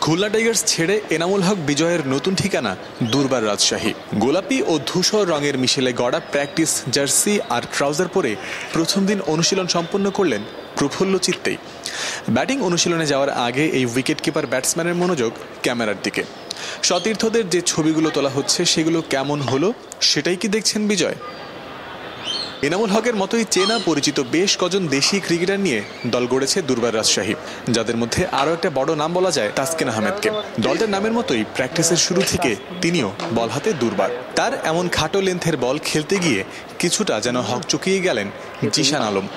Khulna Tigers ছেড়ে এনামুল হক বিজয়ের নতুন ঠিকানা দুর্বার রাজশাহী। গোলাপি ও ধূসর রঙের মিশেলে গড়া প্র্যাকটিস জার্সি আর ট্রাউজার পরে প্রথম দিন অনুশীলন সম্পন্ন করলেন প্রফুল্ল চিত্তেই। ব্যাটিং অনুশীলনে যাওয়ার আগে এই উইকেট কিপার ব্যাটসম্যানের মনোযোগ ক্যামেরার দিকে। সতীর্থদের যে ছবিগুলো তোলা হচ্ছে সেগুলো কেমন হলো সেটাই কি দেখছেন বিজয়? এনামুল হকের মতোই চেনা পরিচিত বেশ কজন দেশি ক্রিকেটার নিয়ে দল গড়েছে দুর্বার রাজশাহী, যাদের মধ্যে আরও একটা বড় নাম বলা যায় তাসকিন আহমেদকে। দলটার নামের মতোই প্র্যাকটিসের শুরু থেকে তিনিও বল হাতে দুর্বার। তার এমন খাটো লেন্থের বল খেলতে গিয়ে কিছুটা যেন হকচকিয়ে গেলেন জিশান আলম।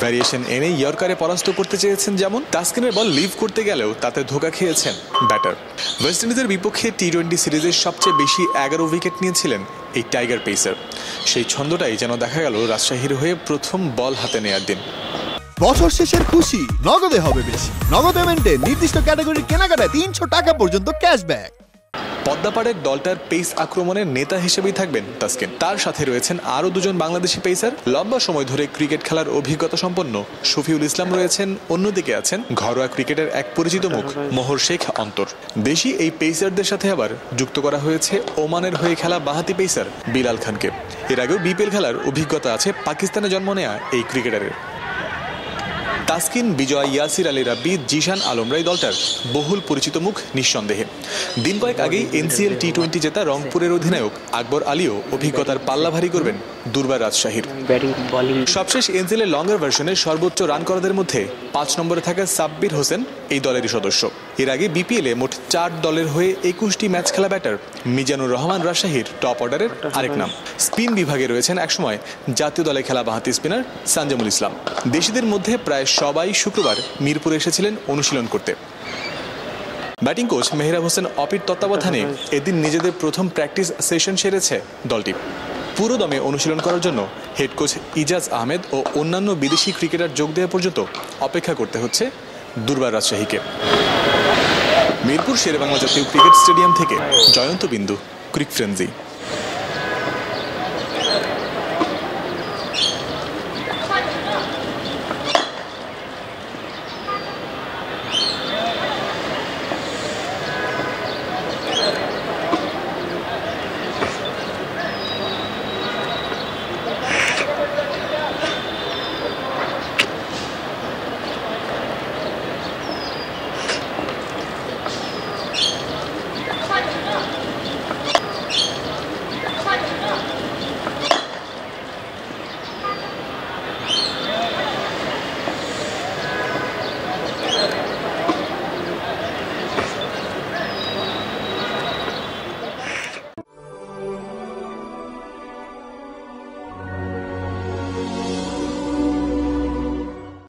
ভ্যারিয়েশন এনে ইয়র্কারে পরাস্ত করতে চেয়েছেন যেমন, তাসকিনের বল লিভ করতে গেলেও তাতে ধোঁকা খেয়েছেন ব্যাটার। ওয়েস্ট ইন্ডিজের বিপক্ষে টি-20 সিরিজের সবচেয়ে বেশি 11 উইকেট নিয়েছিলেন এই টাইগার পেসার। সেই ছন্দটাই যেন দেখা গেল রাজশাহীর হয়ে প্রথম বল হাতে নেয়ার দিন। বছর শেষের খুশি নগদে হবে বেশি। নগদ পেমেন্টে নির্দিষ্ট ক্যাটাগরির কেনাকাটায় 300 টাকা পর্যন্ত ক্যাশব্যাক। পদ্মাপাড়ের দলটার পেস আক্রমণের নেতা হিসেবেই থাকবেন তাসকিন। তার সাথে রয়েছেন আরও দুজন বাংলাদেশি পেসার। লম্বা সময় ধরে ক্রিকেট খেলার অভিজ্ঞতা সম্পন্ন শফিউল ইসলাম রয়েছেন, অন্যদিকে আছেন ঘরোয়া ক্রিকেটের এক পরিচিত মুখ মোহর শেখ অন্তর। দেশি এই পেসারদের সাথে আবার যুক্ত করা হয়েছে ওমানের হয়ে খেলা বাঁহাতি পেসার বিলাল খানকে। এর আগেও বিপিএল খেলার অভিজ্ঞতা আছে পাকিস্তানে জন্ম নেয়া এই ক্রিকেটারের। তাসকিন, বিজয়, ইয়াসির আলী রাব্বি, জিশান আলমরাই দলটার বহুল পরিচিত মুখ নিঃসন্দেহে। দিন কয়েক আগেই NCL টি-20 জেতা রংপুরের অধিনায়ক আকবর আলীও অভিজ্ঞতার পাল্লা ভারী করবেন দুর্বার রাজশাহীর। সবশেষ NCL এর লঙ্গার ভার্সনের সর্বোচ্চ রান করাদের মধ্যে 5 নম্বরে থাকা সাব্বির হোসেন এই দলেরই সদস্য। এর আগে বিপিএলে মোট 4 দলের হয়ে 21টি ম্যাচ খেলা ব্যাটার মিজানুর রহমান রাজশাহীর টপ অর্ডারের আরেক নাম। স্পিন বিভাগে রয়েছেন একসময় জাতীয় দলে খেলা বাঁহাতি স্পিনার সানজামুল ইসলাম। দেশিদের মধ্যে প্রায় সবাই শুক্রবার মিরপুরে এসেছিলেন অনুশীলন করতে। ব্যাটিং কোচ মেহরাব হোসেন অপির তত্ত্বাবধানে এদিন নিজেদের প্রথম প্র্যাকটিস সেশন সেরেছে দলটি। পুরো দমে অনুশীলন করার জন্য হেড কোচ ইজাজ আহমেদ ও অন্যান্য বিদেশি ক্রিকেটার যোগ দেওয়া পর্যন্ত অপেক্ষা করতে হচ্ছে দুর্বার রাজশাহীকে। মিরপুর শেরেবাংলা জাতীয় ক্রিকেট স্টেডিয়াম থেকে জয়ন্ত বিন্দু, ক্রিক ফ্রেন্সি।